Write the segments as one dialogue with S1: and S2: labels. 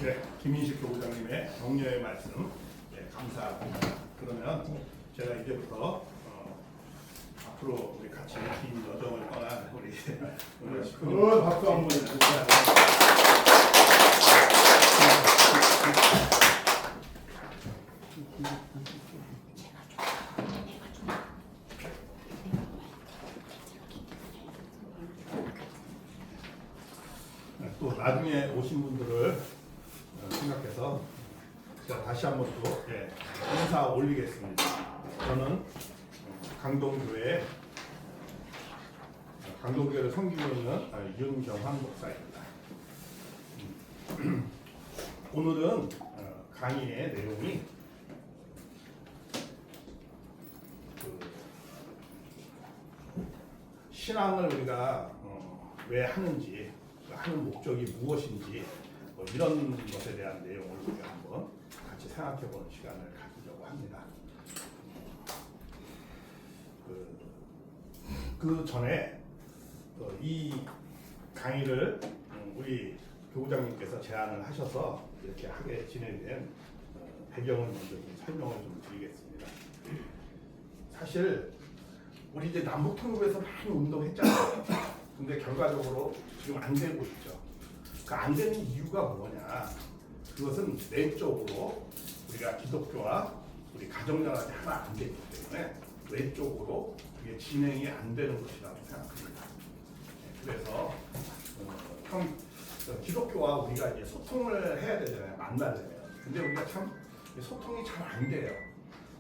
S1: 네, 김인식 교부장님의 격려의 말씀 감사합니다. 그러면 제가 이제부터 앞으로 우리 같이 긴 여정을 떠난 우리
S2: 박수 한번 주세요.
S1: 또 나중에 오신 분들을 생각해서 제가 다시 한번 또 인사 올리겠습니다. 저는 강동교회를 섬기고 있는 윤경환 목사입니다. 오늘은 강의의 내용이 신앙을 우리가 왜 하는지, 하는 목적이 무엇인지 이런 것에 대한 내용을 우리가 한번 같이 생각해보는 시간을 가지려고 합니다. 그 전에 이 강의를 우리 교부장님께서 제안을 하셔서 이렇게 하게 진행된 배경을 먼저 좀 설명을 좀 드리겠습니다. 사실 우리 이제 남북통일부에서 많이 운동했잖아요. 근데 결과적으로 지금 안 되고 있죠. 그 안 되는 이유가 뭐냐? 그것은 내적으로 우리가 기독교와 우리 가정연합이 하나 안 되기 때문에 외적으로 그게 진행이 안 되는 것이라고 생각합니다. 그래서 기독교와 우리가 이제 소통을 해야 되잖아요. 만나려면. 근데 우리가 참 소통이 잘 안 돼요.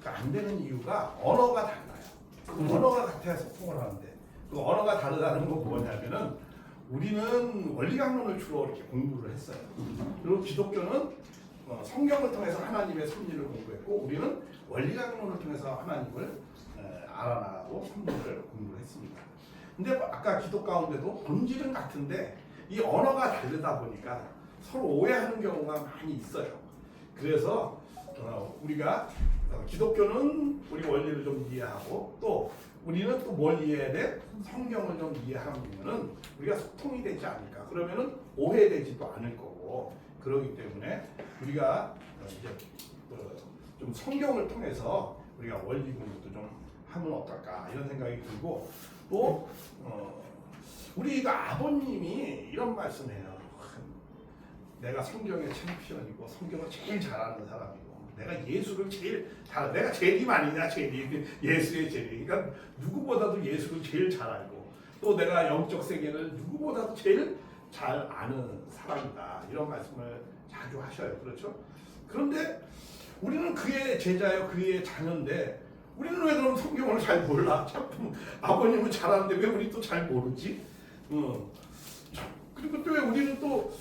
S1: 그러니까 안 되는 이유가 언어가 달라요. 언어가 같아야 소통을 하는데 그 언어가 다르다는 건 뭐냐면은 우리는 원리강론을 주로 이렇게 공부를 했어요. 그리고 기독교는 성경을 통해서 하나님의 섭리를 공부했고 우리는 원리강론을 통해서 하나님을 알아나가고 섭리를 공부를 했습니다. 근데 아까 기독 가운데도 본질은 같은데 이 언어가 다르다 보니까 서로 오해하는 경우가 많이 있어요. 그래서 우리가 기독교는 우리 원리를 좀 이해하고 또 우리는 또 뭘 이해해야 돼? 성경을 좀 이해하면은 우리가 소통이 되지 않을까? 그러면은 오해되지도 않을 거고 그러기 때문에 우리가 이제 좀 성경을 통해서 우리가 원리 공부도 좀 하면 어떨까 이런 생각이 들고 또 우리가 아버님이 이런 말씀해요. 내가 성경의 챔피언이고 성경을 제일 잘하는 사람이고 내가 예수를 제일 잘, 내가 재림 아니냐 재림, 예수의 재림. 그러니까 누구보다도 예수를 제일 잘 알고 또 내가 영적 세계를 누구보다도 제일 잘 아는 사람이다. 이런 말씀을 자주 하셔요. 그렇죠? 그런데 우리는 그의 제자요, 그의 자녀인데 우리는 왜 그럼 성경을 잘 몰라? 참 아버님은 잘하는데 왜 우리 또 잘 모르지? 그리고 또 왜 우리는 또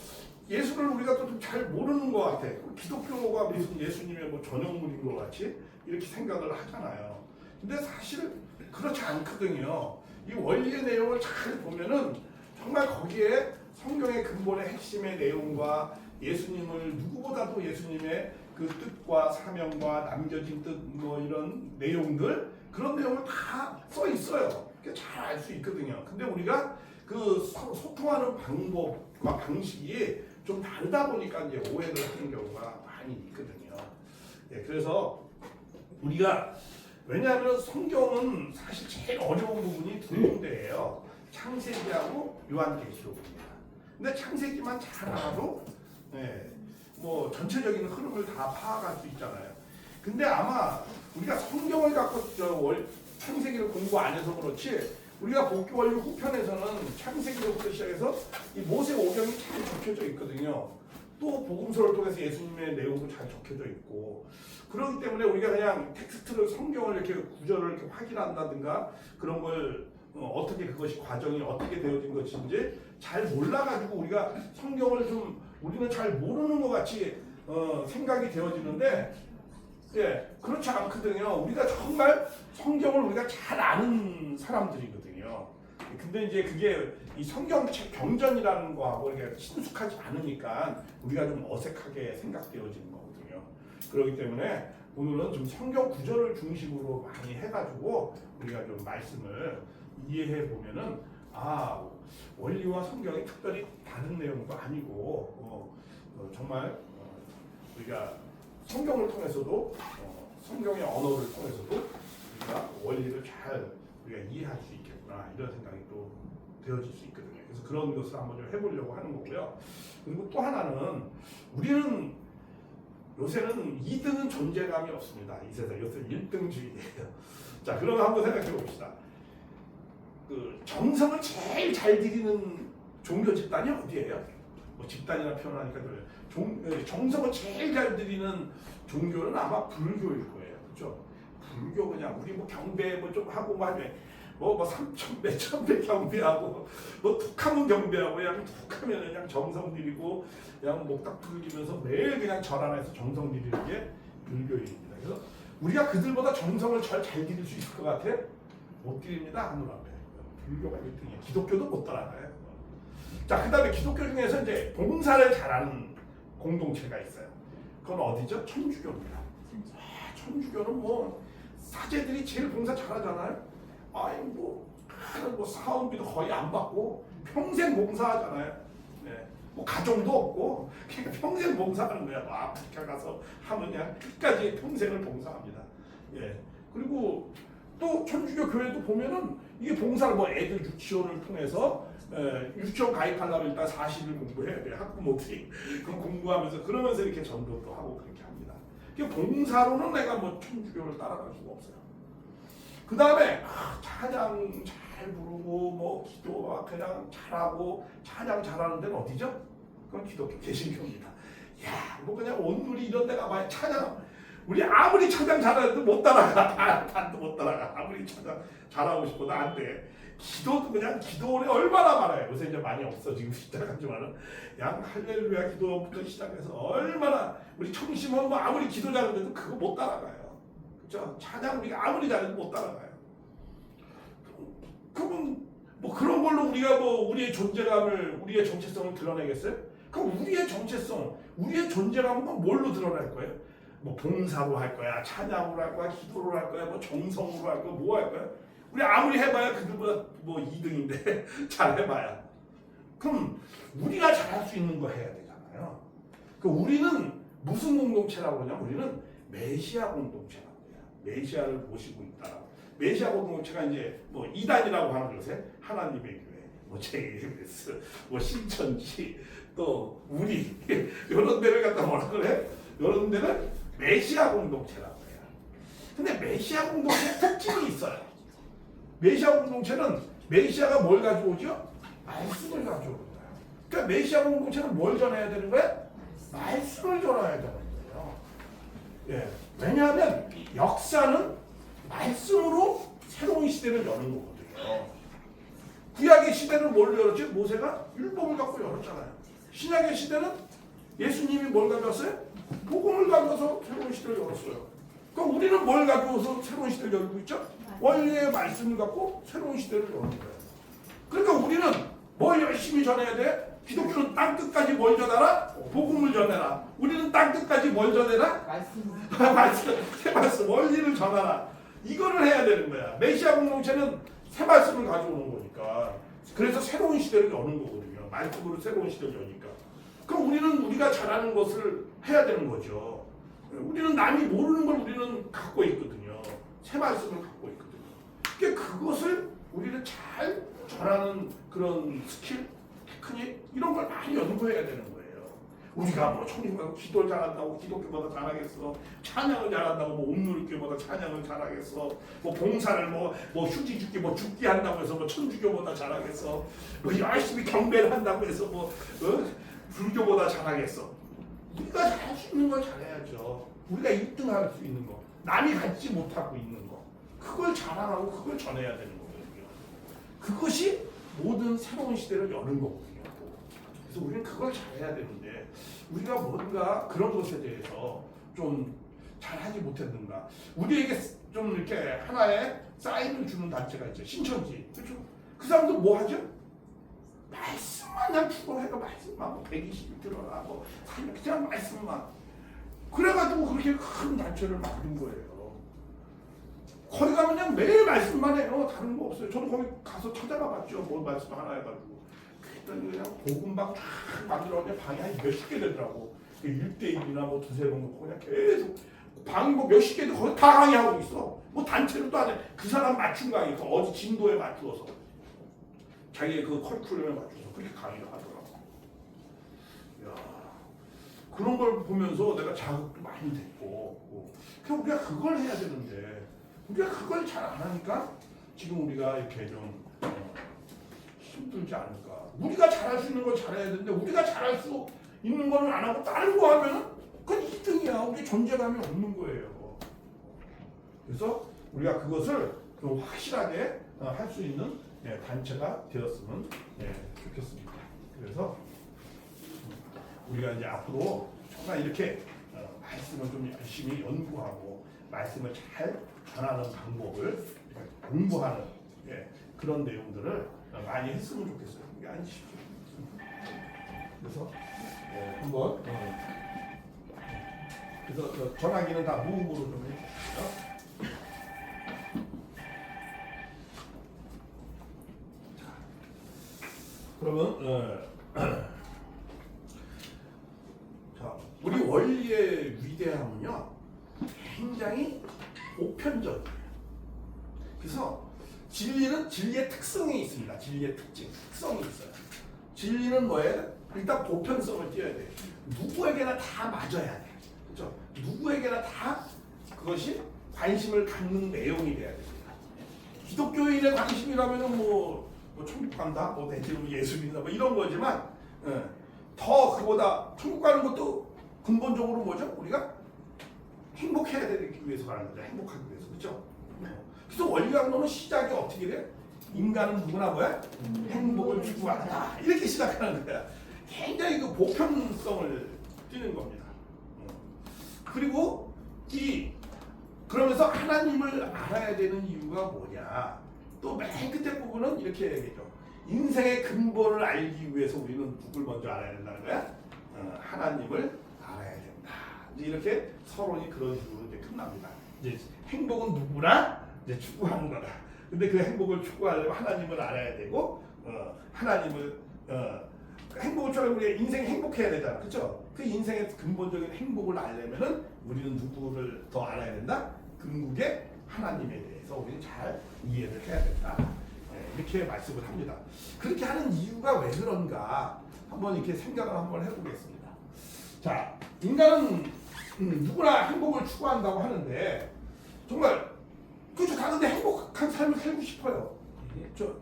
S1: 예수를 우리가 또 좀 잘 모르는 것 같아. 기독교가 무슨 예수님의 뭐 전형물인 것 같이 이렇게 생각을 하잖아요. 근데 사실 그렇지 않거든요. 이 원리의 내용을 잘 보면은 정말 거기에 성경의 근본의 핵심의 내용과 예수님을 누구보다도 예수님의 그 뜻과 사명과 남겨진 뜻 뭐 이런 내용들 그런 내용을 다 써 있어요. 잘 알 수 있거든요. 근데 우리가 그 소통하는 방법과 방식이 좀 다르다 보니까 이제 오해를 하는 경우가 많이 있거든요. 그래서 우리가 왜냐하면 성경은 사실 제일 어려운 부분이 두 군데예요. 창세기하고 요한계시록입니다. 근데 창세기만 잘 알아도 뭐 전체적인 흐름을 다 파악할 수 있잖아요. 근데 아마 우리가 성경을 갖고 창세기를 공부 안 해서 그렇지 우리가 복귀원리 후편에서는 창세기로부터 시작해서 이 모세오경이 잘 적혀져 있거든요. 또 복음서를 통해서 예수님의 내용도 잘 적혀져 있고 그렇기 때문에 우리가 그냥 텍스트를 성경을 이렇게 구절을 이렇게 확인한다든가 그런 걸 어떻게 그것이 과정이 어떻게 되어진 것인지 잘 몰라가지고 우리가 성경을 좀 우리는 잘 모르는 것 같이 생각이 되어지는데 그렇지 않거든요. 우리가 정말 성경을 우리가 잘 아는 사람들이거든요. 근데 이제 그게 이 성경책 경전이라는 거하고 이렇게 친숙하지 않으니까 우리가 좀 어색하게 생각되어지는 거거든요. 그렇기 때문에 오늘은 좀 성경 구절을 중심으로 많이 해가지고 우리가 좀 말씀을 이해해 보면은 원리와 성경이 특별히 다른 내용도 아니고 정말 우리가 성경을 통해서도 성경의 언어를 통해서도 우리가 원리를 잘 우리가 이해할 수 있겠구나 이런 생각이 또 되어질 수 있거든요. 그래서 그런 것을 한번 좀 해보려고 하는 거고요. 그리고 또 하나는 우리는 요새는 2등은 존재감이 없습니다. 이 세상 요새 1등주의예요. 자, 그러면 한번 생각해 봅시다. 그 정성을 제일 잘 들이는 종교 집단이 어디예요? 뭐 집단이나 표현하니까 그래요. 정성을 제일 잘 들이는 종교는 아마 불교일 거예요. 그렇죠? 불교 그냥 우리 뭐 경배 뭐 좀 하고 뭐 3,000배, 1,000배 경배하고 뭐 툭하면 경배하고 그냥 툭하면 그냥 정성 들이고 그냥 목탁 풀리면서 매일 그냥 절 안에서 정성 들이는 게 불교입니다. 그래서 우리가 그들보다 정성을 잘 들일 수 있을 것 같아? 못 드립니다. 하늘 앞에. 불교가 1등이에요. 기독교도 못 따라가요. 자, 그 다음에 기독교 중에서 이제 봉사를 잘하는 공동체가 있어요. 그건 어디죠? 천주교입니다. 천주교는 뭐 사제들이 제일 봉사 잘하잖아요. 아니 뭐 사원비도 거의 안 받고 평생 봉사하잖아요. 네. 뭐 가정도 없고 그냥 평생 봉사하는 거야. 뭐 아프리카 가서 하면 그냥 끝까지 평생을 봉사합니다. 예. 그리고 또 천주교 교회도 보면은 이게 봉사를 뭐 애들 유치원을 통해서 유치원 가입하려면 일단 40일 공부해야 돼요. 학부모들이 그럼 공부하면서 그러면서 이렇게 전도도 하고 그렇게 합니다. 봉사로는 내가 뭐 천주교를 따라갈 수가 없어요. 그 다음에 찬양 잘 부르고 뭐 기도 그냥 잘하고 찬양 잘하는 데는 어디죠? 그건 기독교 개신교입니다. 야, 뭐 그냥 온누리 이런 데가 많이 찬양 우리 아무리 찬양 잘하는데 못 따라가. 단도 못 따라가. 아무리 찬양 잘하고 싶어도 안 돼. 기도도 그냥 기도원에 얼마나 많아요. 요새 이제 많이 없어지고 시작하지만은 양 할렐루야 기도부터 시작해서 얼마나 우리 청심원 뭐 아무리 기도 잘하는데도 그거 못 따라가요. 그렇죠? 찬양 우리가 아무리 잘해도 못 따라가요. 그럼 뭐 그런 걸로 우리가 뭐 우리의 존재감을 우리의 정체성을 드러내겠어요? 그럼 우리의 정체성, 우리의 존재감은 뭘로 드러낼 거예요? 뭐 봉사로 할 거야, 찬양으로 할 거야, 기도로 할 거야, 뭐 정성으로 할 거야, 뭐 할 거야? 우리 아무리 해봐야 그들보다 뭐 2등인데 잘 해봐야. 그럼 우리가 잘할 수 있는 거 해야 되잖아요. 그 우리는 무슨 공동체라고 그러냐? 우리는 메시아 공동체라고 해요. 메시아를 모시고 있다. 메시아 공동체가 이제 뭐 이단이라고 하는 것에 하나님의 교회, 뭐 JMS, 뭐 신천지, 또 우리 이런 데를 갖다 뭐라 그래? 이런 데는 메시아 공동체라고 해요. 근데 메시아 공동체의 특징이 있어요. 메시아 공동체는 메시아가 뭘 가져오죠? 말씀을 가져옵니다. 그러니까 메시아 공동체는 뭘 전해야 되는 거야? 말씀을 전해야 되는 거예요. 예. 왜냐하면 역사는 말씀으로 새로운 시대를 여는 거거든요. 구약의 시대는 뭘로 열었지? 모세가 율법을 갖고 열었잖아요. 신약의 시대는 예수님이 뭘 가져왔어요? 복음을 가져와서 새로운 시대를 열었어요. 그럼 우리는 뭘 가져와서 새로운 시대를 열고 있죠? 원리의 말씀을 갖고 새로운 시대를 여는 거예요. 그러니까 우리는 뭘 열심히 전해야 돼? 기독교는 땅 끝까지 뭘 전하라? 복음을 전해라. 우리는 땅 끝까지 뭘 전해라? 말씀, 원리를 전하라. 이거를 해야 되는 거야. 메시아 공동체는 새 말씀을 가져오는 거니까. 그래서 새로운 시대를 여는 거거든요. 말씀으로 새로운 시대를 여니까. 그럼 우리는 우리가 잘하는 것을 해야 되는 거죠. 우리는 남이 모르는 걸 우리는 갖고 있거든요. 새 말씀을 갖고 있거든요. 그러니까 그것을 우리는 잘 전하는 그런 스킬, 테크닉 이런 걸 많이 연구해야 되는 거예요. 우리가 뭐 천주교가 기도를 잘한다고 기독교보다 잘하겠어. 찬양을 잘한다고 뭐 옴누리교보다 찬양을 잘하겠어. 뭐 봉사를 뭐 휴지 죽기 뭐 죽기 한다고 해서 뭐 천주교보다 잘하겠어. 뭐 열심히 경배를 한다고 해서 뭐 불교보다 잘하겠어. 우리가 잘할 수 있는 걸 잘해야죠. 우리가 1등할 수 있는 거, 남이 갖지 못하고 있는 거, 그걸 잘하라고 그걸 전해야 되는 거거든요. 그것이 모든 새로운 시대를 여는 거거든요. 그래서 우리는 그걸 잘해야 되는데 우리가 뭔가 그런 것에 대해서 좀 잘하지 못했는가. 우리에게 좀 이렇게 하나의 사인을 주는 단체가 있죠. 신천지. 그렇죠? 그 사람도 뭐 하죠? 말씀만 그냥 추구해가 말씀만 뭐 120일 들어라 뭐 그냥 말씀만. 그래가지고 그렇게 큰 단체를 만든 거예요. 거기 가면 그냥 매일 말씀만 해요. 다른 거 없어요. 저도 거기 가서 찾아가 봤죠. 뭘 말씀 하나 해가지고. 그랬더니 그냥 복음방 쫙 만들었는데 방이 한 몇십 개 되더라고. 1대1이나 뭐 두세 번 놓고 그냥 계속 방이 뭐 몇십 개도 거의 다 강의하고 있어. 뭐 단체로도 안 해. 그 사람 맞춤 강의, 그 어디 진도에 맞추어서 자기의 그 커리큘럼에 맞춰서 그렇게 강의를 하더라고. 야, 그런 걸 보면서 내가 자극도 많이 됐고, 그냥 우리가 그걸 해야 되는데 우리가 그걸 잘 안 하니까 지금 우리가 이렇게 좀 힘들지 않을까. 우리가 잘할 수 있는 걸 잘해야 되는데 우리가 잘할 수 있는 거는 안 하고 다른 거 하면은 그건 2등이야. 우리 존재감이 없는 거예요. 그래서 우리가 그것을 좀 확실하게 할 수 있는 단체가 되었으면 좋겠습니다. 그래서 우리가 이제 앞으로 정말 이렇게 말씀을 좀 열심히 연구하고 말씀을 잘 전하는 방법을 공부하는 그런 내용들을 많이 했으면 좋겠어요. 이게 아니시죠? 그래서 한번 그래서 전화기는 다 무음으로 좀 해주세요. 그러면 자, 우리 원리의 위대함은요 굉장히 보편적이에요. 그래서 진리는 진리의 특성이 있습니다. 진리의 특성이 있어요. 진리는 뭐예요? 일단 보편성을 띄어야 돼. 누구에게나 다 맞아야 돼. 그렇죠? 누구에게나 다 그것이 관심을 갖는 내용이 돼야 됩니다. 기독교인의 관심이라면은 뭐 천국 간다, 뭐 내지는 예수 믿는다, 뭐 이런 거지만 더 그보다 천국 가는 것도 근본적으로 뭐죠? 우리가 행복해야 되기 위해서 가는 거죠. 행복하기 위해서, 그렇죠? 그래서 원리학론은 시작이 어떻게 돼? 인간은 누구나 뭐야? 행복을 추구한다. 이렇게 시작하는 거야. 굉장히 그 보편성을 띠는 겁니다. 그리고 그러면서 하나님을 알아야 되는 이유가 뭐냐? 또 맨 끝에 부분은 이렇게 얘기죠. 인생의 근본을 알기 위해서 우리는 누굴 먼저 알아야 된다는 거야? 하나님을 알아야 된다. 이제 이렇게 서론이 그런 식으로 이제 끝납니다. 이제 행복은 누구나 이제 추구하는 거다. 근데 그 행복을 추구하려면 하나님을 알아야 되고, 하나님을 행복을 추구하려면 우리 인생이 행복해야 되잖아, 그렇죠? 그 인생의 근본적인 행복을 알려면은 우리는 누구를 더 알아야 된다? 궁극의 하나님에 대해서 우리는 잘 이해를 해야 된다. 이렇게 말씀을 합니다. 그렇게 하는 이유가 왜 그런가? 한번 이렇게 생각을 한번 해보겠습니다. 자, 인간은 누구나 행복을 추구한다고 하는데 정말 그렇죠. 다 근데 행복한 삶을 살고 싶어요.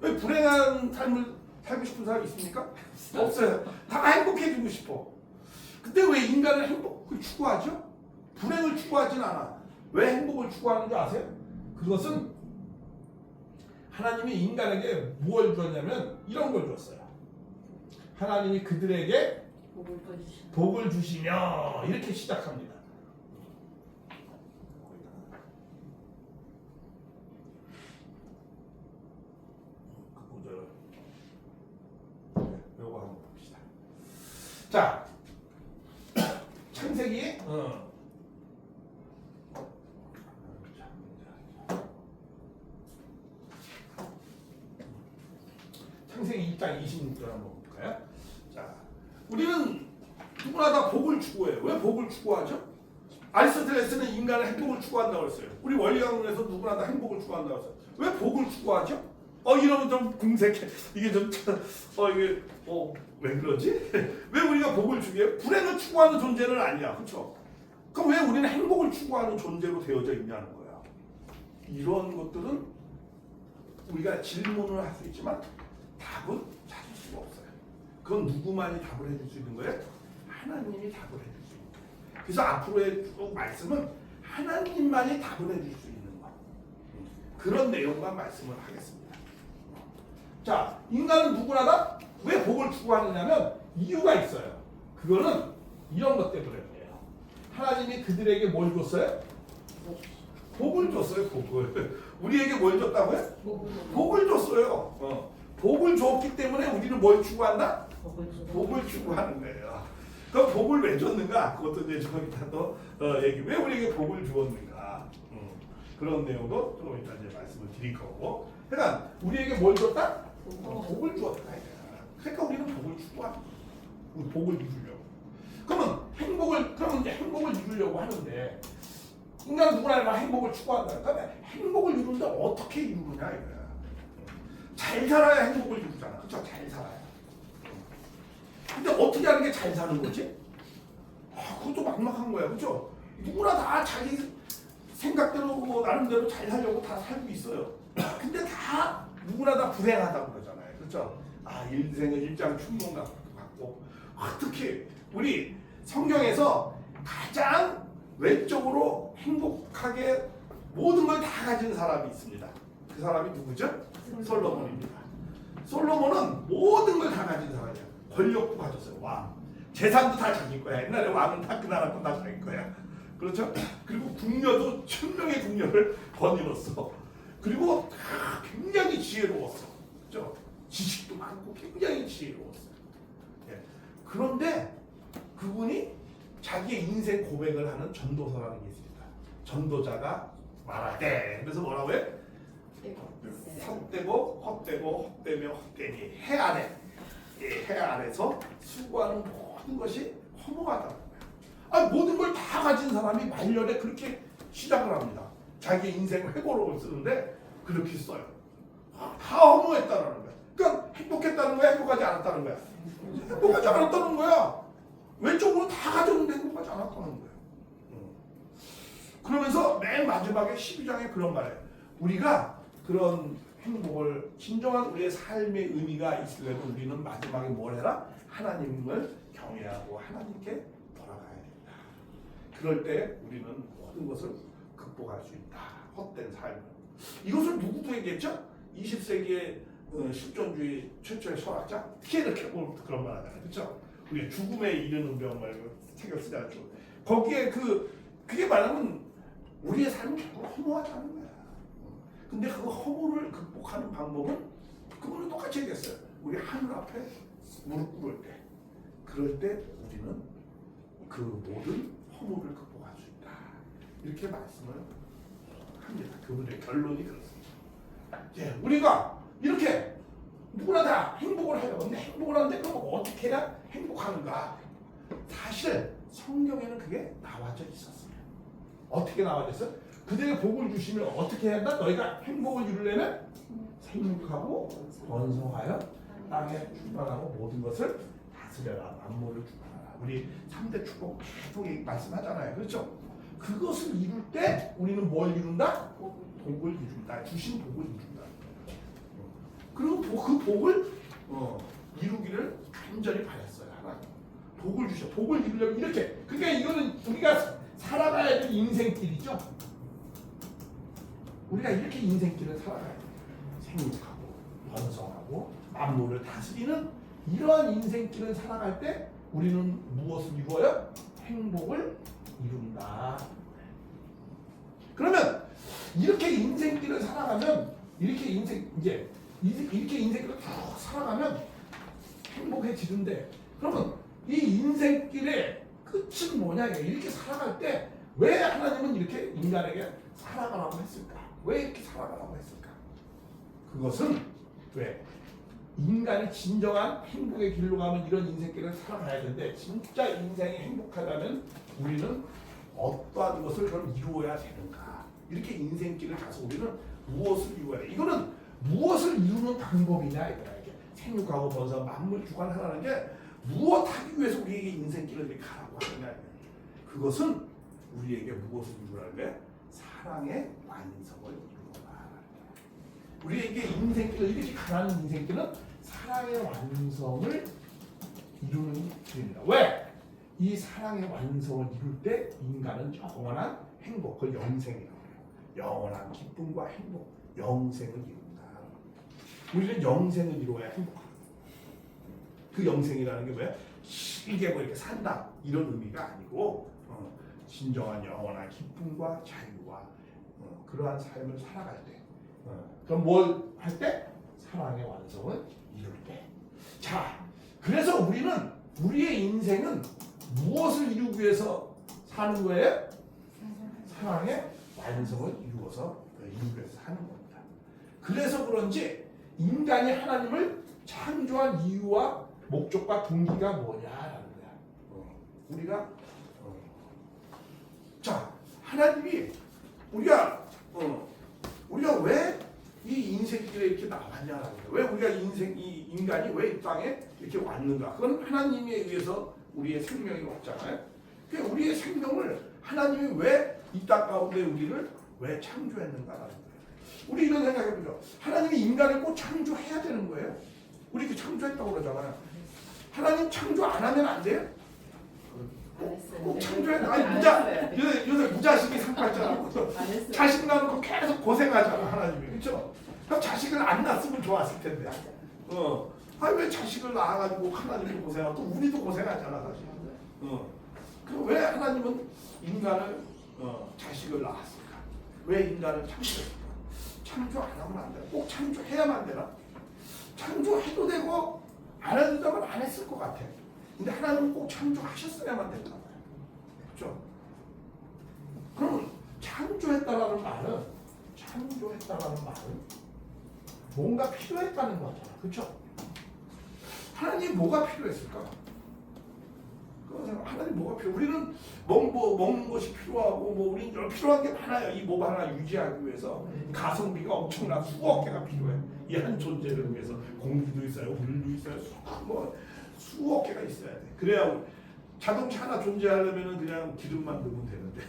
S1: 왜 불행한 삶을 살고 싶은 사람이 있습니까? 없어요. 다 행복해지고 싶어. 근데 왜 인간은 행복을 추구하죠? 불행을 추구하진 않아. 왜 행복을 추구하는 줄 아세요? 그것은 하나님이 인간에게 무엇을 주었냐면 이런 걸 주었어요. 하나님이 그들에게 복을 주시며 이렇게 시작합니다. 요거 한번 봅시다. 자, 창세기 창세기 2장 26절 한번 볼까요? 자, 우리는 누구나 다 복을 추구해요. 왜 복을 추구하죠? 아리스토텔레스는 인간의 행복을 추구한다고 했어요. 우리 원리학론에서 누구나 다 행복을 추구한다고 했어요. 왜 복을 추구하죠? 이러면 좀 궁색해. 이게 좀 이게 왜 그러지? 왜 우리가 복을 추구해요? 불행을 추구하는 존재는 아니야, 그렇죠? 그럼 왜 우리는 행복을 추구하는 존재로 되어져 있냐는 거야. 이런 것들은 우리가 질문을 할 수 있지만 답은 찾을 수가 없어요. 그건 누구만이 답을 해줄 수 있는 거예요? 하나님이 답을 해줄 수 있는 거예요. 그래서 앞으로의 쭉 말씀은 하나님만이 답을 해줄 수 있는 거. 그런 내용만 말씀을 하겠습니다. 자, 인간은 누구나 다 왜 복을 추구하느냐면 이유가 있어요. 그거는 이런 것 때문에요. 하나님이 그들에게 뭘 줬어요? 복을 줬어요. 복을. 우리에게 뭘 줬다고요? 복을 줬어요. 복을 줬기 때문에 우리는 뭘 추구한다? 복을 추구하는 거예요. 그럼 복을 왜 줬는가? 그것도 이제 좀 이따 또 얘기. 왜 우리에게 복을 주었는가? 그런 내용도 좀 이따 이제 말씀을 드릴 거고. 그러니까 우리에게 뭘 줬다? 복을 주었다. 그러니까 우리는 복을 추구하는 거예요. 복을 주려고. 그러면 그러면 이제 행복을 이루려고 하는데 인간은 누구나 다 행복을 추구한다. 그러니까 행복을 이루는데 어떻게 이루느냐 이거야. 잘 살아야 행복을 이루잖아. 그렇죠? 잘 살아야. 근데 어떻게 하는 게 잘 사는 거지? 그것도 막막한 거야. 그렇죠? 누구나 다 자기 생각대로 뭐 나름대로 잘 살려고 다 살고 있어요. 근데 다 누구나 다 불행하다고 그러잖아요. 그렇죠? 인생은 일장춘몽 같고 특히 우리 성경에서 가장 외적으로 행복하게 모든 걸 다 가진 사람이 있습니다. 그 사람이 누구죠? 솔로몬입니다. 솔로몬은 모든 걸 다 가진 사람이야. 권력도 가졌어요. 왕. 재산도 다 자기 거야. 옛날에 왕은 다 그 나라 건 다 자기 거야. 그렇죠? 그리고 궁녀도 1000명의 궁녀를 거느렸어. 그리고 굉장히 지혜로웠어. 그렇죠? 지식도 많고 굉장히 지혜로웠어요. 예. 그런데 그분이 자기의 인생 고백을 하는 전도서라는 게 있습니다. 전도자가 말하되 그래서 뭐라고 해? 헛되고 헛되며 헛되니 해 아래 해 아래서 수고하는 모든 것이 허무하다는 거야. 모든 걸 다 가진 사람이 말년에 그렇게 시작을 합니다. 자기 인생 회고록을 쓰는데 그렇게 써요. 다 허무했다는 거야. 그러니까 행복했다는 거야, 행복하지 않았다는 거야. 행복하지 않았다는 거야. 왼쪽으로 다 가졌는데 행복하지 않았다는 거야. 그러면서 맨 마지막에 12장에 그런 말이에요. 우리가 그런 행복을 진정한 우리의 삶의 의미가 있으려면 우리는 마지막에 뭘 해라? 하나님을 경외하고 하나님께 돌아가야 된다. 그럴 때 우리는 모든 것을 극복할 수 있다. 헛된 삶을. 이것을 누구도 얘기했죠? 20세기의 실존주의 최초의 철학자 피에르 케고르트 그런 말 하잖아요. 그렇죠? 우리 죽음에 이르는 병을 책을 쓰잖아요. 거기에 그게 말하면 우리의 삶은 결국 허무하지 않은 거야. 근데 그 허무를 극복하는 방법은 그분은 똑같이 얘기했어요. 우리 하늘 앞에 무릎 꿇을 때, 그럴 때 우리는 그 모든 허무를 극복할 수 있다. 이렇게 말씀을 합니다. 그분의 결론이 그렇습니다. 우리가 이렇게 누구나 다 행복을 하려고 하는데 행복을 하는데 그럼 어떻게 해야 행복하는가? 사실 성경에는 그게 나와져 있었어요. 어떻게 나와져 있어요? 그들의 복을 주시면 어떻게 해야 한다? 너희가 행복을 이루려면 생육하고 번성하여 땅에 충만하고 모든 것을 다스려라. 만물을 주관하라. 우리 3대 축복 계속 말씀하잖아요. 그렇죠? 그것을 이룰 때 우리는 뭘 이룬다? 복을 이룬다. 주신 복을 이룬다. 그리고 그 복을 이루기를 간절히 바랬어요. 하나님. 복을 주셔. 복을 이루려면 이렇게. 그러니까 이거는 우리가 살아가야 될 인생길이죠. 우리가 이렇게 인생길을 살아가야 돼요. 생육하고 번성하고 만물을 다스리는 이러한 인생길을 살아갈 때 우리는 무엇을 이루어요? 행복을 이룬다. 그러면 이렇게 인생길을 살아가면 이렇게 인생길을 쭉 살아가면 행복해지는데 그러면 이 인생길의 끝은 뭐냐? 이렇게 살아갈 때 왜 하나님은 이렇게 인간에게 살아가라고 했을까? 왜 이렇게 살아가라고 했을까? 그것은 왜? 인간이 진정한 행복의 길로 가면 이런 인생길을 살아가야 되는데 진짜 인생이 행복하다면 우리는 어떠한 것을 그럼 이루어야 되는가? 이렇게 인생길을 가서 우리는 무엇을 이루어야 돼? 이거는 무엇을 이루는 방법이냐 이거야. 이게 생육하고 번성 만물 주관하라는 게 무엇하기 위해서 우리에게 인생길을 이렇게 가라고 하느냐? 그것은 우리에게 무엇을 이루라는 게 사랑의 완성을 이루어라. 우리에게 인생길을 이렇게 가라는 인생길은 사랑의 완성을 이루는 길입니다. 왜? 이 사랑의 완성을 이룰 때 인간은 영원한 행복, 그걸 영생이라고 해요. 영원한 기쁨과 행복, 영생을 이룬다. 우리는 영생을 이루어야 행복합니다. 그 영생이라는 게 뭐야? 길게 뭐 이렇게 산다 이런 의미가 아니고 진정한 영원한 기쁨과 자유와 그러한 삶을 살아갈 때 그럼 뭘 할 때? 사랑의 완성을 이룰 때. 자, 그래서 우리는 우리의 인생은 무엇을 이루기 위해서 사는 거예요? 사랑의 완성을 이루어서 이루기 위해서 사는 겁니다. 그래서 그런지 인간이 하나님을 창조한 이유와 목적과 동기가 뭐냐라는 거야. 우리가 하나님이 우리가 왜 이 인생길에 이렇게 나왔냐라는 거예요. 왜 우리가 이 인간이 왜 이 땅에 이렇게 왔는가? 그건 하나님에 의해서 우리의 생명이 왔잖아요. 그러니까 우리의 생명을 하나님이 왜 이 땅 가운데 우리를 왜 창조했는가라는 거예요. 우리 이런 생각해보죠. 하나님이 인간을 꼭 창조해야 되는 거예요. 우리 그 창조했다고 그러잖아요. 하나님 창조 안 하면 안 돼요? 꼭 창조해야 돼. 아니 요새 무자식이 상 받잖아. 자식 낳고 계속 고생하잖아 하나님이. 그렇죠? 그럼 자식을 안 낳았으면 좋았을 텐데. 왜 자식을 낳아가지고 하나님도 고생하고 또 우리도 고생하잖아 사실. 그럼 왜 하나님은 인간을 자식을 낳았을까? 왜 인간을 창조했을까? 창조 안 하면 안 되나? 꼭 창조해야만 되나? 창조해도 되고 안 해도 되면 안 했을 것 같아. 근데 하나님은 꼭 창조하셨어야만 된다. 그렇죠? 그러면 창조했다라는 말은 뭔가 필요했다는 거잖아. 그렇죠? 하나님 뭐가 필요했을까? 하나님 뭐가 필요? 우리는 먹는 것이 필요하고 우리는 여러 필요한 게 많아요. 이 몸 하나 유지하기 위해서 가성비가 엄청나 수억 개가 필요해. 이 한 존재를 위해서 공기도 있어요, 물도 있어요, 수억 개가 있어야 돼. 그래야 자동차 하나 존재하려면 그냥 기름만 넣으면 되는데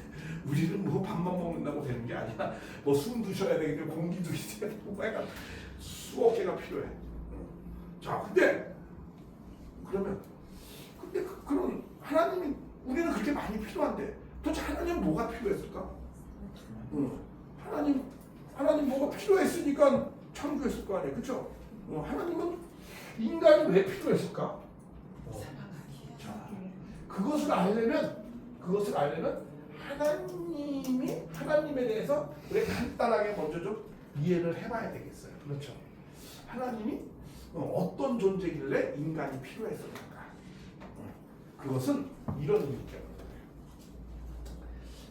S1: 우리는 밥만 먹는다고 되는 게 아니야. 숨도 쉬어야 되기 때문에 공기도 있어야 되고 수억 개가 필요해. 자, 근데 그런 하나님이 우리는 그렇게 많이 필요한데 도대체 하나님은 뭐가 필요했을까? 하나님 뭐가 필요했으니까 창조했을 거 아니에요, 그렇죠? 하나님은 인간이 왜 필요했을까? 자, 그것을 알려면 하나님에 대해서 우리 간단하게 먼저 좀 이해를 해봐야 되겠어요, 그렇죠? 하나님이 어떤 존재길래 인간이 필요했었는가? 그것은 이런 이유 때문에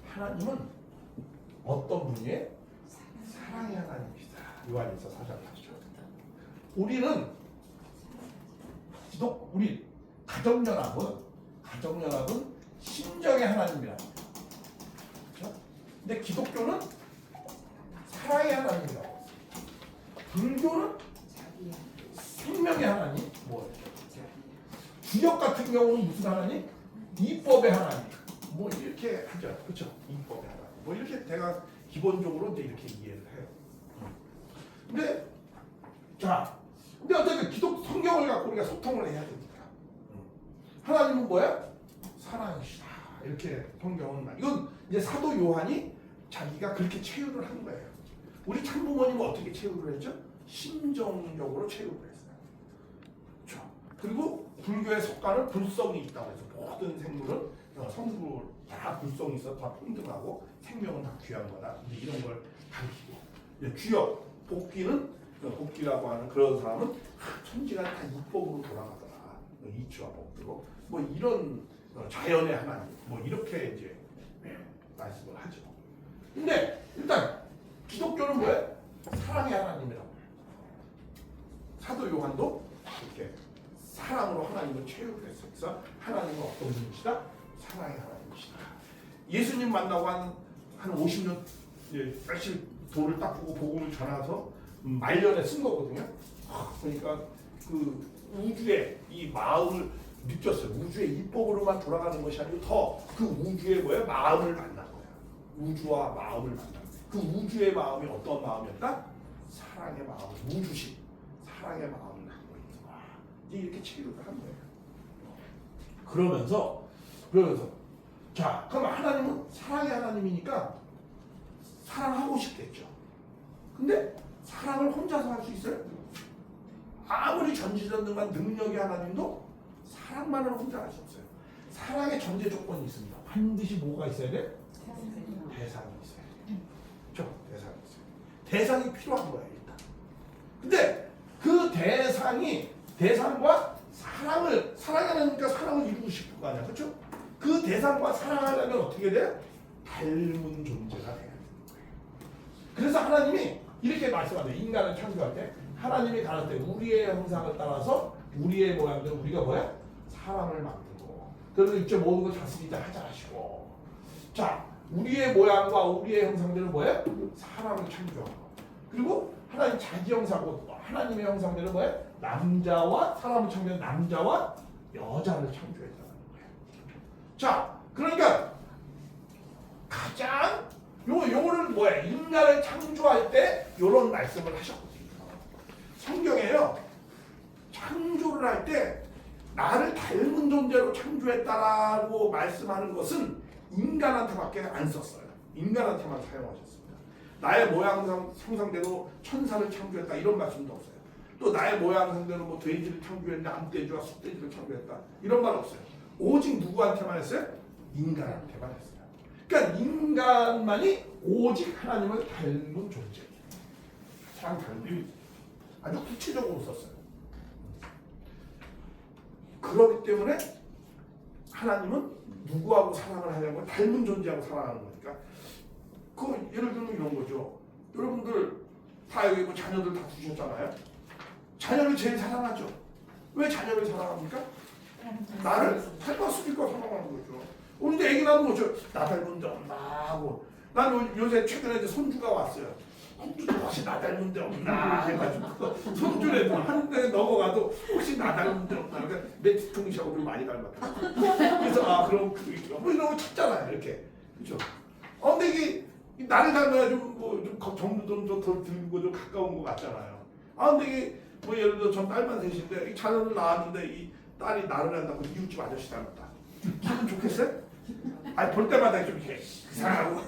S1: 하나님은 어떤 분이에요? 사랑의 하나님이시다. 요한일서 4장 8절. 우리 가정연합은 심정의 하나님이라고. 그렇죠? 근데 기독교는 사랑의 하나님이라고. 불교는 생명의 하나님. 주역 같은 경우는 무슨 하나님? 이법의 하나님. 이렇게 하죠. 그렇죠? 이법의 하나님. 이렇게 제가 기본적으로 이제 이렇게 이해를 해요. 근데 어쨌든 기독 성경을 갖고 우리가 소통을 해야 되니까. 하나님은 뭐야? 사랑이시다. 이렇게 성경은 이건 이제 사도 요한이 자기가 그렇게 체유를 한 거예요. 우리 참부모님은 어떻게 체유를 했죠? 심정적으로 체유를 했어요. 그렇죠? 그리고 불교의 석가는 불성이 있다고 해서 모든 생물은 성불 다 불성이 있어 다 평등하고 생명은 다 귀한 거다. 이런 걸 가르치고 주역 복귀라고 하는 그런 사람은 천지가 다 이법으로 돌아가더라. 이치와 법대로 이런 자연의 하나님 이렇게 이제 말씀을 하죠. 근데 일단 기독교는 뭐예요? 사랑의 하나님이라고. 사도 요한도 이렇게 사랑으로 하나님을 체육을 했어요. 그래서 하나님은 어떤 분이시다? 사랑의 하나님이시다. 예수님 만나고 한 50년 사실 돌을 닦고 복음을 전해서 말년에 쓴 거거든요. 그러니까 그 우주의 이 마음을 느꼈어요. 우주의 이법으로만 돌아가는 것이 아니고 더 그 우주의 마음을 만난 거야. 우주와 마음을 만난 거야. 그 우주의 마음이 어떤 마음이었다? 사랑의 마음, 우주식 사랑의 마음을 갖고 있는 거야. 이제 이렇게 체류를 한 거예요. 그러면서 자, 그럼 하나님은 사랑의 하나님이니까 사랑하고 싶겠죠. 근데 사랑을 혼자서 할 수 있어요? 아무리 전지전능한 능력의 하나님도 사랑만을 혼자 할 수 없어요. 사랑의 전제 조건이 있습니다. 반드시 뭐가 있어야 돼? 대상이 있어야 돼. 그렇죠? 대상이 있어요. 대상이 필요한 거예요, 일단. 근데 그 대상과 사랑하니까 사랑을 이루고 싶을 거 아니야, 그렇죠? 그 대상과 사랑하려면 어떻게 돼? 닮은 존재가 돼야 되는 거예요. 그래서 하나님이 이렇게 말씀하세요. 인간을 창조할 때 하나님이 가르칠 때 우리의 형상을 따라서 우리의 모양대로 우리가 사람을 만들고 그래서 이제 모든 걸 다스리자 하자 하시고. 자, 우리의 모양과 우리의 형상대로 뭐예요? 사람을 창조한 거. 그리고 하나님 자기 형상고 하나님의 형상대로 뭐예요? 남자와 사람을 창조한 남자와 여자를 창조했다는 거예요. 자, 그러니까 가장 요거를 뭐야? 인간을 창조할 때 요런 말씀을 하셨거든요. 성경에요. 창조를 할 때 나를 닮은 존재로 창조했다라고 말씀하는 것은 인간한테밖에 안 썼어요. 인간한테만 사용하셨습니다. 나의 모양 형상대로 천사를 창조했다 이런 말씀도 없어요. 또 나의 모양 형상대로 뭐 돼지를 창조했냐 암돼지와 숫돼지를 창조했다 이런 말 없어요. 오직 누구한테만 했어요? 인간한테만 했어요. 그러니까 인간만이 오직 하나님을 닮은 존재예요. 가장 닮은 아주 구체적으로 썼어요. 그렇기 때문에 하나님은 누구하고 사랑을 하냐고 닮은 존재하고 사랑하는 거니까 그 예를 들면 이런 거죠. 여러분들 다 여기 뭐 자녀들 다 두셨잖아요. 자녀를 제일 사랑하죠. 왜 자녀를 사랑합니까? 나를 닮았으니까 사랑하는 거죠. 우리도 애기 낳으면 뭐죠? 나 닮은데 없나 하고 난 요새 최근에 이제 손주가 왔어요. 손주도 혹시 나 닮은데 없나 해가지고 손주래도 한 대 넘어가도 혹시 나 닮은데 없나 그러니까 내 뒤통수하고 좀 많이 닮았다. 그래서 아 그럼 뭐 이런 거 찾잖아요 이렇게 그렇죠. 근데 이게 나를 닮아야 좀뭐좀 정도 좀 더 들고 좀 가까운 것 같잖아요. 근데 이게 뭐 예를 들어 전 딸만 셋인데 이 자녀를 낳았는데 이 딸이 나를 한다고 이웃집 아저씨 닮았다. 기분 좋겠어요? 아니 볼 때마다 좀 이렇게 이상하고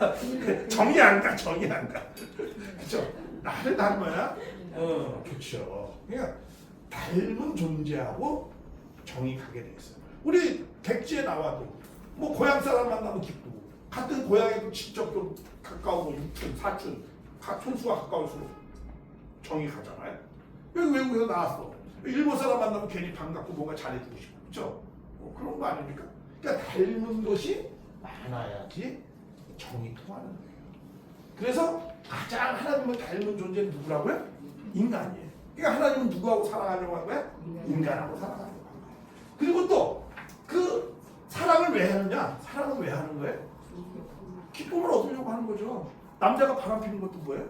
S1: 정이 안 가. 그렇죠? 나를 닮아야 좋죠. 그러니까 닮은 존재하고 정이 가게 돼 있어요. 우리 백지에 나와도 뭐 고향 사람 만나면 기쁘고 같은 고향에도 직접 좀 가까우고 육촌, 사촌, 촌수가 가까울수록 정이 가잖아요. 여기 외국에서 나왔어. 일본 사람 만나면 괜히 반갑고 뭔가 잘해주고 싶고 그렇죠? 그런 거 아닙니까? 그러니까 닮은 것이 많아야지 정이 통하는 거예요. 그래서 가장 하나님을 닮은 존재는 누구라고요? 인간이에요. 그러니까 하나님은 누구하고 사랑하려고 한 거야? 인간하고 사랑하려고 한 거예요. 그리고 또 그 사랑을 왜 하느냐? 사랑을 왜 하는 거예요? 기쁨을 얻으려고 하는 거죠. 남자가 바람 피는 것도 뭐예요?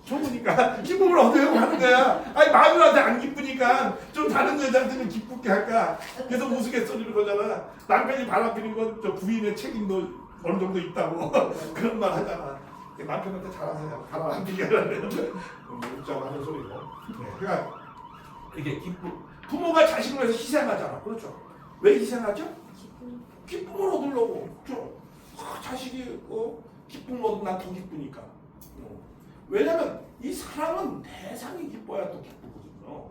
S1: 좋으니까 기쁨을 얻으려고 하는 거야. 아니 마누라한테 안 기쁘니까 좀 다른 여자한테는 기쁘게 할까. 그래서 우스갯소리를 거잖아. 남편이 바람 피는 건 저 부인의 책임도 어느 정도 있다고 그런 말 하잖아. 남편한테 잘하세요. 바람 안 피게 하려면 웃자고 하는 소리고. 그러니까 이게 부모가 자식을 위해서 희생하잖아. 그렇죠? 왜 희생하죠? 기쁨을 얻으려고. 그렇죠? 자식이 기쁨을 얻으면 난 더 기쁘니까. 왜냐면 이 사랑은 대상이 기뻐야 또 기쁘거든요.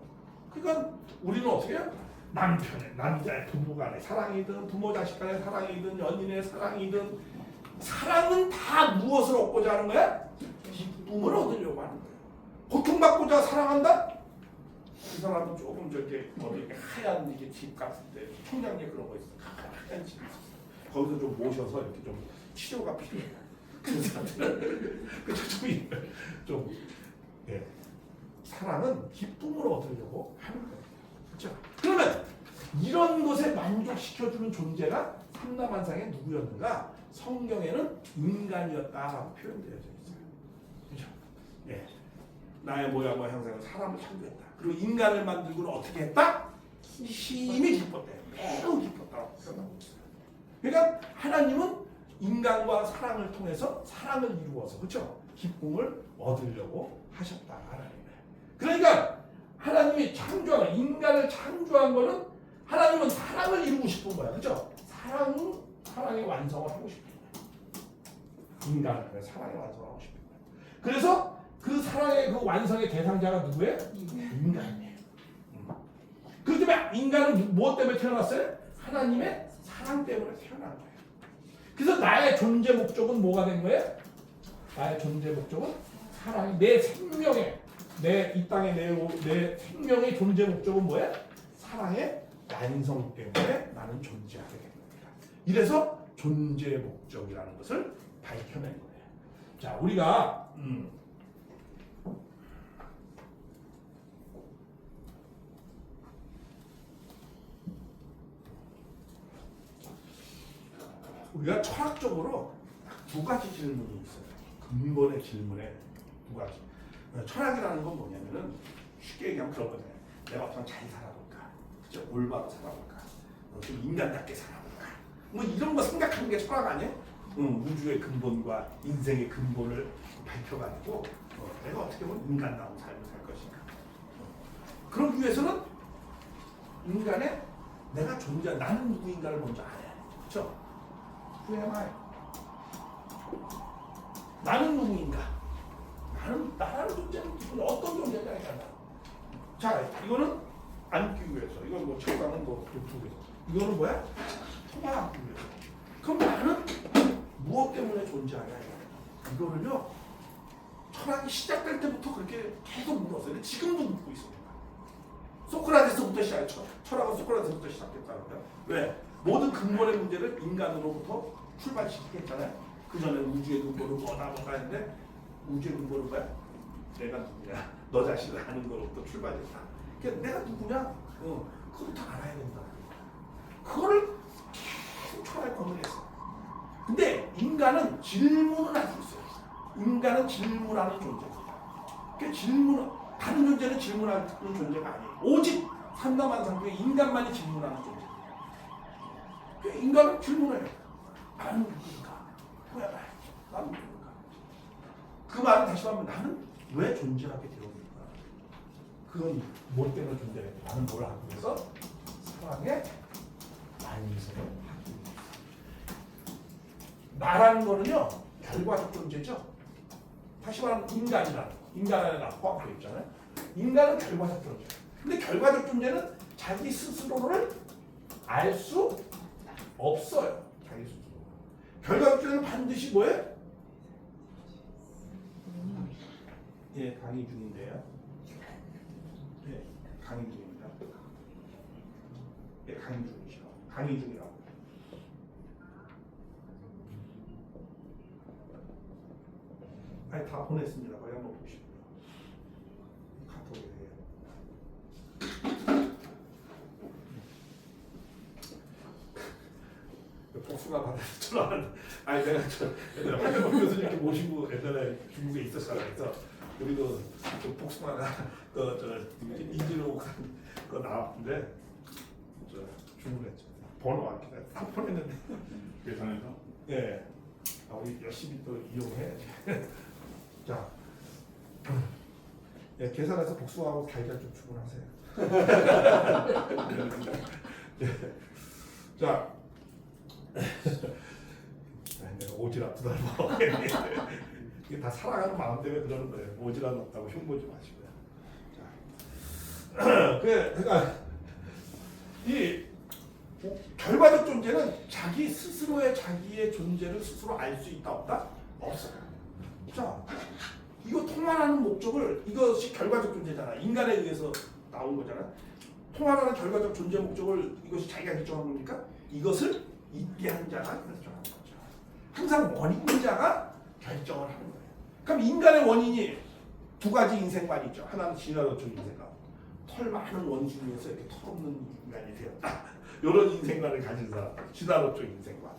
S1: 그러니까 우리는 어떻게 해요? 남편의 남자의 부부 간의 사랑이든 부모 자식 간의 사랑이든 연인의 사랑이든 사랑은 다 무엇을 얻고자 하는 거야? 기쁨을 얻으려고 하는 거예요. 고통받고자 사랑한다? 그 사람은 조금 저렇게 어디 하얀 이게 집 같은데 청량리에 그런 거 있어. 하얀 집 있어. 거기서 좀 모셔서 이렇게 좀 치료가 필요해요. 그 사람들은 좀 예. 사랑은 기쁨을 얻으려고 하는 거예요. 그렇죠? 그러면 이런 것에 만족시켜주는 존재가 삼라만상의 누구였는가? 성경에는 인간이었다라고 표현되어져 있어요. 그렇죠? 예. 나의 모양과 형상으로 사람을 창조했다. 그리고 인간을 만들고는 어떻게 했다? 힘이 기뻤대. 매우 기뻤다고 표현하고 있어요. 그러니까 하나님은 인간과 사랑을 통해서 사랑을 이루어서 그렇죠? 기쁨을 얻으려고 하셨다라는 거예요. 그러니까 하나님이 창조한 인간을 창조한 거는 하나님은 사랑을 이루고 싶은 거야. 그렇죠? 사랑의 완성을 하고 싶은 거야. 인간을 사랑의 완성을 하고 싶은 거야. 그래서 그 사랑의 그 완성의 대상자가 누구예요? 인간이에요. 그 때문에 인간은 무엇 때문에 태어났어요? 하나님의 사랑 때문에 태어난 거예요. 그래서 나의 존재 목적은 뭐가 된 거예요? 나의 존재 목적은 사랑이 내 생명의 이 땅의 내 생명의 존재 목적은 뭐야? 사랑의 완성 때문에 나는 존재하게 된 겁니다. 이래서 존재 목적이라는 것을 밝혀낸 거예요. 자, 우리가 철학적으로 두 가지 질문이 있어요. 근본의 질문에 두 가지. 철학이라는 건 뭐냐면은 쉽게 얘기하면 그런 거잖아요. 내가 어떻게 잘 살아볼까, 그죠? 올바로 살아볼까, 좀 인간답게 살아볼까, 뭐 이런 거 생각하는 게 철학 아니에요? 우주의 근본과 인생의 근본을 밝혀가지고 내가 어떻게 보면 인간다운 삶을 살 것인가. 그러기 위해서는 인간의 내가 나는 누구인가를 먼저 알아야 돼. 그렇죠? Who am I? 나는 누구인가? 나라는 존재는 어떤 존재냐 이잖아. 자, 이거는 앉기 위해서. 이건 뭐 책상은 뭐 두고 있어. 이거는 뭐야? 통화 앉기 위해서. 그럼 나는 무엇 때문에 존재하냐? 이거를요. 철학이 시작될 때부터 그렇게 계속 물었어요. 근데 지금도 묻고 있습니다. 소크라테스부터 시작했죠. 철학은 소크라테스부터 시작했다는 거예요. 왜? 모든 근본의 문제를 인간으로부터 출발시켰잖아요. 그 전에 우주의 근본은 뭐다 했는데 우주의 근본은 뭐야? 내가 누구냐? 너 자신을 아는 것부터 출발했다. 그러니까 내가 누구냐? 그것부터 알아야 된다. 그거를 계속 철학에 권면했어. 근데 인간은 질문을 하고 있어요. 인간은 질문하는 존재입니다. 그러니까 다른 존재는 질문하는 존재가 아니에요. 오직 삼남한 상태에 인간만이 질문하는 존재입니다. 그러니까 인간은 질문해요. 나는 누구인가? 뭐야, 나는 누구인가? 그 말은 다시 말하면 나는 왜 존재하게 되었는가? 그건 뭐 때문에 존재했는가? 나는 뭘 하기 위해서? 사랑의 완성을 하기 위해서. 나라는 거는요, 결과적 존재죠. 다시 말하면 인간 안에 포함되어 있잖아요. 인간은 결과적 존재. 근데 결과적 존재는 자기 스스로를 알 수 없어요. 자기 스스로. 결과적 존재는 반드시 뭐예요? 예, 강의 중인데요. 예, 강의 중입니다. 예, 강의 중이죠. 강의 중이라고. 아니, 다 보냈습니다. 거기 한번 보시고요. 카톡에 해요. 복숭아 받아서 전화하는데, 아니 내가 옛날에 황정범 교수님 이렇게 모시고 옛날에 중국에 있었어요. 그래서 우리도 그 복숭아가 인지로 그 나왔는데 주문했죠. 번호 왔길래 딱 보냈는데
S2: 계산해서
S1: 예, 우리 열심히 또 이용해야지. 자, 예, 계산해서 복숭아하고 달걀 좀 주문하세요. 예. 자, 내가 오지랖도 닮아. 이게 다 사랑하는 마음 때문에 그러는 거예요. 오지랖 없다고 흉보지 마시고요. 자, 그러니까 이 결과적 존재는 자기 스스로의 자기의 존재를 스스로 알 수 있다 없다? 없어요. 자, 이거 통화하는 목적을 이것이 결과적 존재잖아. 인간에 의해서 나온 거잖아. 통화하는 결과적 존재 목적을 이것이 자기가 결정한 겁니까? 이것을 있게 한 자가 결정하는 거죠. 항상 원인자가 결정을 하는 거예요. 그럼 인간의 원인이 두 가지 인생관이 있죠. 하나는 진화론적 인생관. 털 많은 원숭이에서 이렇게 털 없는 인간이 되었다. 이런 인생관을 가진 사람. 진화론적 인생관.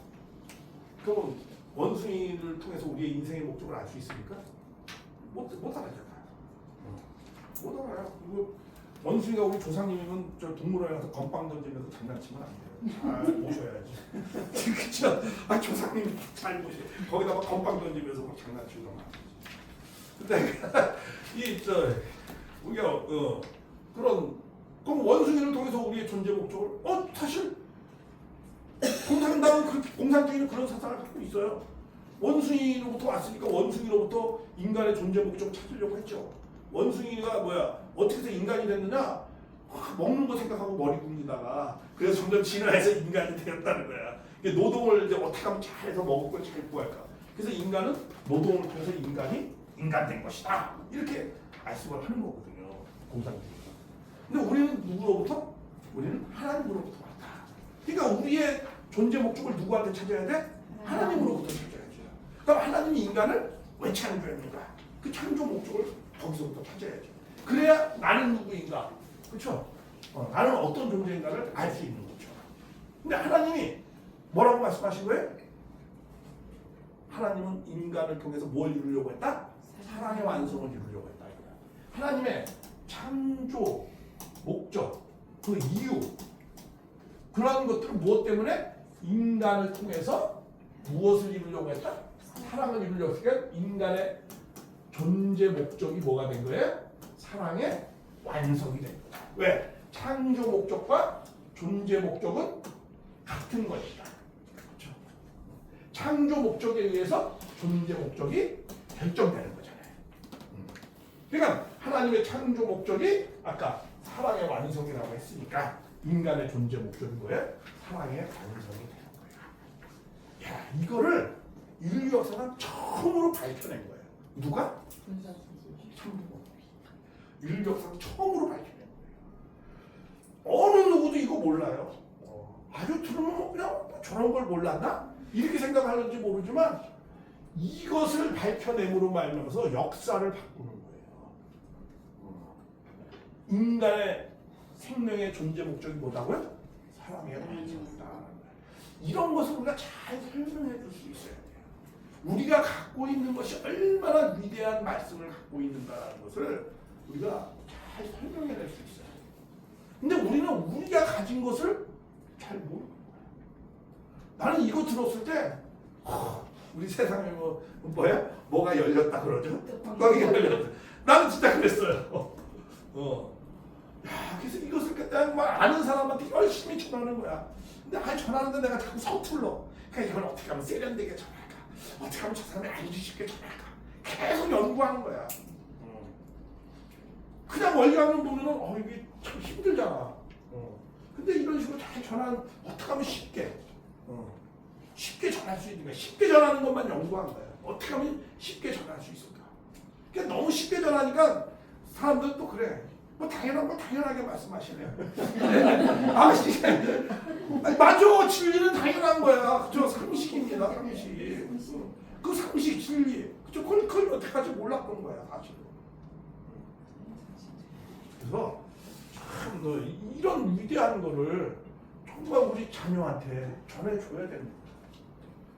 S1: 그럼 원숭이를 통해서 우리의 인생의 목적을 알 수 있습니까? 못 알아잖아요. 못 알아요. 이거 원숭이가 우리 조상님이면 저 동물원에 가서 건빵 던지면서 장난치면 안 돼요. 잘 모셔야지. 그쵸? 아, 조상님 잘 모셔. 거기다가 건빵 던지면서 막 장난치고 막. 근데 우리가 그럼 원숭이를 통해서 우리의 존재 목적을 사실 공산당은 그렇게 공산주의는 그런 사상을 갖고 있어요. 원숭이로부터 왔으니까 원숭이로부터 인간의 존재 목적을 찾으려고 했죠. 원숭이가 어떻게 해서 인간이 됐느냐? 먹는 거 생각하고 머리 굴리다가 그래서 점점 진화해서 인간이 되었다는 거야. 노동을 이제 어떻게 하면 잘해서 먹을 걸 잘 구할까? 그래서 인간은 노동을 통해서 인간이 인간된 것이다. 이렇게 말씀을 하는 거거든요. 공산주의가. 근데 우리는 누구로부터? 우리는 하나님으로부터 왔다. 그러니까 우리의 존재 목적을 누구한테 찾아야 돼? 하나님으로부터 찾아야죠. 그럼 하나님이 인간을 왜 창조했는가? 그 창조 목적을 거기서부터 찾아야죠. 그래야 나는 누구인가? 그렇죠? 나는 어떤 존재인가를 알 수 있는 거죠. 근데 하나님이 뭐라고 말씀하신 거예요? 하나님은 인간을 통해서 뭘 이루려고 했다? 사랑의 완성을 이루려고 했다. 하나님의 창조 목적, 그 이유, 그런 것들은 무엇 때문에? 인간을 통해서 무엇을 이루려고 했다? 사랑을 이루려고 했으니까 인간의 존재 목적이 뭐가 된 거예요? 사랑의 완성이 된 거다. 왜? 창조 목적과 존재 목적은 같은 것이다. 그렇죠? 창조 목적에 의해서 존재 목적이 결정되는 거잖아요. 그러니까 하나님의 창조 목적이 아까 사랑의 완성이라고 했으니까 인간의 존재 목적인 거예요. 사랑의 완성이 되는 거예요. 야, 이거를 인류 역사가 처음으로 밝혀낸 거예요. 누가? 천부모. 인류 역사가 처음으로 밝혀낸 거예요. 어느 누구도 이거 몰라요. 아주 들으면 그냥 저런 걸 몰랐나? 이렇게 생각하는지 모르지만 이것을 밝혀냄으로 말미암아서 역사를 바꾸는 거예요. 인간의 생명의 존재 목적이 뭐다고요? 사랑의 완성이다. 이런 것을 우리가 잘 설명해 줄 수 있어야 돼요. 우리가 갖고 있는 것이 얼마나 위대한 말씀을 갖고 있는가라는 것을 우리가 잘 설명해 낼 수 있어요. 근데 우리는 우리가 가진 것을 잘 모르는 거예요. 나는 이거 들었을 때 우리 세상에 뭐가 열렸다 그러죠? 뚜껑이 열렸다. 나는 진짜 그랬어요. 야, 그래서 이것을 그냥 막 아는 사람한테 열심히 전하는 거야. 근데 전하는데 내가 자꾸 서툴러. 그러니까 이걸 어떻게 하면 세련되게 전할까? 어떻게 하면 저 사람이 알기 쉽게 전할까? 계속 연구하는 거야. 그냥 원리학론 보면은 이게 참 힘들잖아. 근데 이런 식으로 잘 전하는 어떻게 하면 쉽게 전할 수 있는 거야. 쉽게 전하는 것만 연구한 거야. 어떻게 하면 쉽게 전할 수 있을까? 그러니까 너무 쉽게 전하니까 사람들은 또 그래. 뭐 당연한 거 당연하게 말씀하시네요. 맞아. 진리는 당연한 거야. 그죠? 상식입니다. 상식. 그 상식, 진리. 그죠? 그걸 어떻게까지 몰랐던 거야, 사실은. 그래서 참 이런 위대한 거를 정말 우리 자녀한테 전해줘야 됩니다.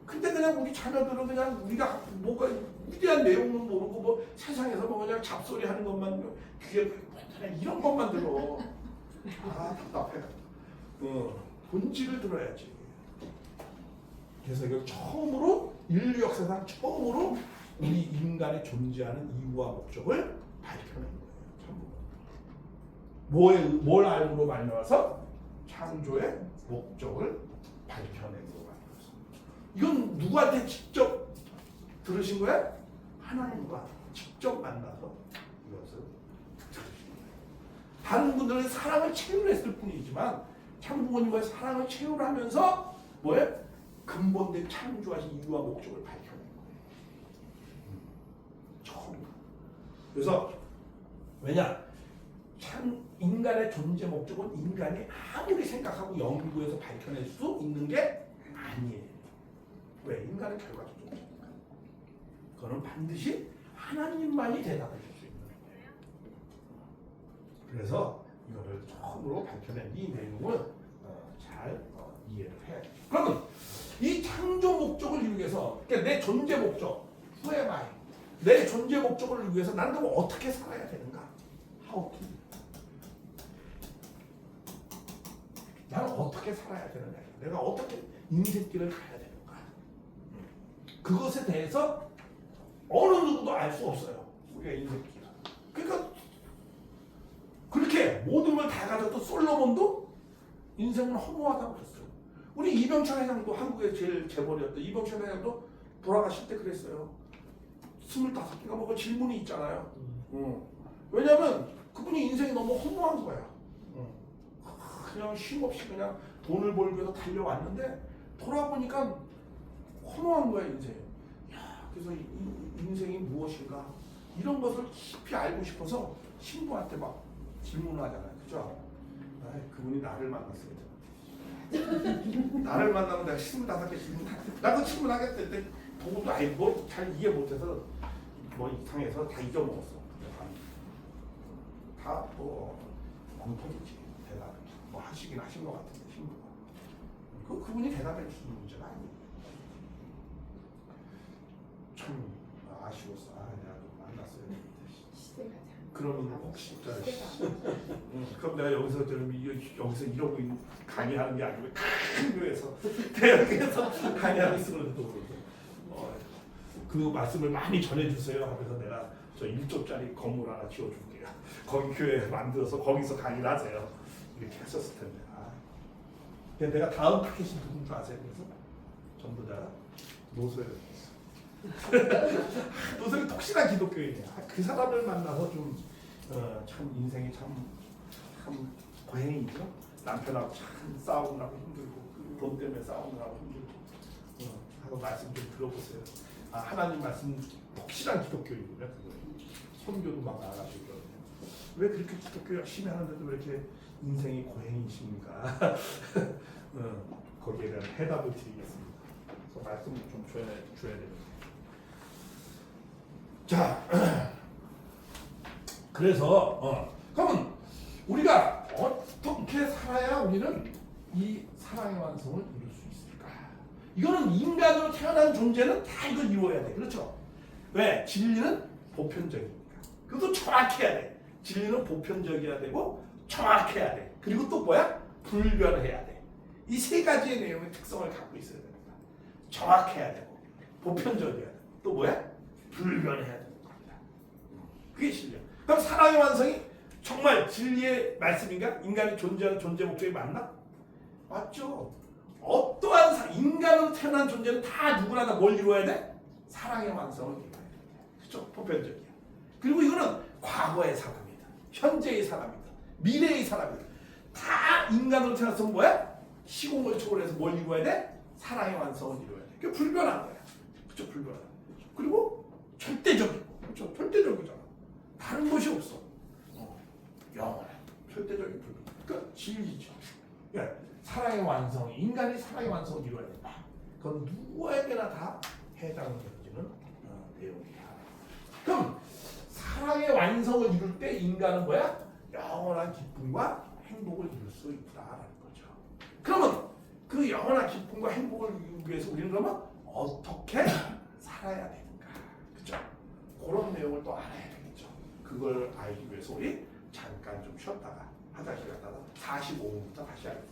S1: 근데 그냥 우리 자녀들은 그냥 우리가 뭐가 위대한 내용은 모르고 뭐 세상에서 뭐 그냥 잡소리 하는 것만 귀에 그냥 이런 것만 들어. 아, 답답해. 본질을 들어야지. 그래서 이걸 처음으로 인류 역사상 처음으로 우리 인간이 존재하는 이유와 목적을 밝혀낸 거예요. 뭘 알므로 말미암아서 창조의 목적을 밝혀낸 거예요. 이건 누구한테 직접 들으신 거야? 하나님과 직접 만나서 이것을 들으신 거예요. 다른 분들은 사랑을 채우했을 뿐이지만 창부모님과의 사랑을 채우하면서 뭐예요? 근본된 창조하신 이유와 목적을 밝혀낸 거예요. 처음. 그래서 왜냐? 인간의 존재 목적은 인간이 아무리 생각하고 연구해서 밝혀낼 수 있는 게 아니에요. 왜? 인간은 결과적 존재니까. 그거는 반드시 하나님만이 대답해 줄 수 있는 거예요. 그래서 이거를 처음으로 밝혀낸 이 내용을 잘 이해를 해. 그러면 이 창조 목적을 이루기 위해서, 그러니까 내 존재 목적, who am I? 내 존재 목적을 이루기 위해서 나는 그럼 어떻게 살아야 되는가? How to? 나는 어떻게 살아야 되느냐? 내가 어떻게 인생길을 가야 되는가? 그것에 대해서 어느 누구도 알 수 없어요. 우리가 인생길. 그러니까 그렇게 모든 걸 다 가져도 솔로몬도 인생은 허무하다고 그랬어요. 우리 이병철 회장도 한국의 제일 재벌이었던 이병철 회장도 돌아가실 때 그랬어요. 25개가 뭐 질문이 있잖아요. 왜냐면 그분이 인생이 너무 허무한 거야. 그냥 쉼없이 그냥 돈을 벌기 위해서 달려왔는데 돌아보니까 허무한 거야, 인생. 야, 그래서 이 인생이 무엇인가 이런 것을 깊이 알고 싶어서 신부한테 막 질문하잖아요, 그죠? 그분이 나를 만났어요. 나를 만나면 내가 25개 나도 질문하겠다 했더니 보고도 아예 뭐 잘 이해 못해서 뭐 이상해서 다 잊어먹었어. 다 뭐 엉터리지 대답 뭐 하시긴 하신 것 같은데 신부가 그분이 대답해 줄 수 있는 문제가 아니에요. 참 아쉬웠어. 내가 좀 만났어야 되는데.
S3: 시대가 참.
S1: 그러면 혹시
S3: 시대가.
S1: 그럼 내가 여기서 여기서 이러고 강의하는 게 아니고 큰 교회에서 대학에서 강의하고 있으면도 그 말씀을 많이 전해주세요 하면서 내가 저 1조짜리 건물 하나 지어줄게요. 거기 교회 만들어서 거기서 강의를 하세요. 이렇게 했었을 텐데. 근데 내가 다음 타겟이 누군 줄 아세요? 그래서 전부 다 노소였어. 노소는 독실한 기독교인이야. 그 사람을 만나서 좀 참 인생이 참 고행이죠. 남편하고 참 싸우느라고 힘들고 돈 때문에 싸우느라고 힘들고 하고 말씀 좀 들어보세요. 하나님 말씀 독실한 기독교인이구나. 그거 선교도 막 나가시고 그러거든요. 왜 그렇게 기독교 열심히 하는데도 왜 이렇게 인생이 고행이십니까? 거기에 대한 해답을 드리겠습니다. 그래서 말씀을 좀 줘야 됩니다. 자, 그래서 그러면 우리가 어떻게 살아야 우리는 이 사랑의 완성을 이룰 수 있을까? 이거는 인간으로 태어난 존재는 다 이걸 이루어야 돼. 그렇죠? 왜? 진리는 보편적이니까. 그것도 정확해야 돼. 진리는 보편적이어야 되고 정확해야 돼. 그리고 또 뭐야? 불변해야 돼. 이 세 가지의 내용의 특성을 갖고 있어야 됩니다. 정확해야 되고 보편적이어야 되고 또 뭐야? 불변해야 되는 겁니다. 그게 진리야. 그럼 사랑의 완성이 정말 진리의 말씀인가? 인간이 존재하는 존재 목적이 맞나? 맞죠. 어떠한 인간으로 태어난 존재는 다 누구나 다 뭘 이루어야 돼? 사랑의 완성을 이루어야 돼. 그렇죠? 보편적이야. 그리고 이거는 과거의 사람이다. 현재의 사람이다. 미래의 사람이다. 다 인간으로 태어나서 뭐야? 시공을 초월해서 뭘 이루어야 돼? 사랑의 완성을 이루어야 돼. 그게 불변한 거야. 그렇죠? 불변한. 그리고 절대적이고. 그렇죠? 절대적이잖아. 다른 것이 없어. 영원해. 절대적인 불변. 그러니까 진리죠. 그러니까 사랑의 완성, 인간이 사랑의 완성을 이루어야 된다. 그건 누구에게나 다 해당되는 내용이야. 그럼 사랑의 완성을 이룰 때 인간은 뭐야? 영원한 기쁨과 행복을 이룰 수 있다라는 거죠. 그러면 그 영원한 기쁨과 행복을 이루기 위해서 우리는 그러면 어떻게 살아야 되는가? 그죠? 그런 내용을 또 알아야 되겠죠. 그걸 알기 위해서 우리 잠깐 좀 쉬었다가 화장실 갔다가 45분부터 다시 하겠습니다.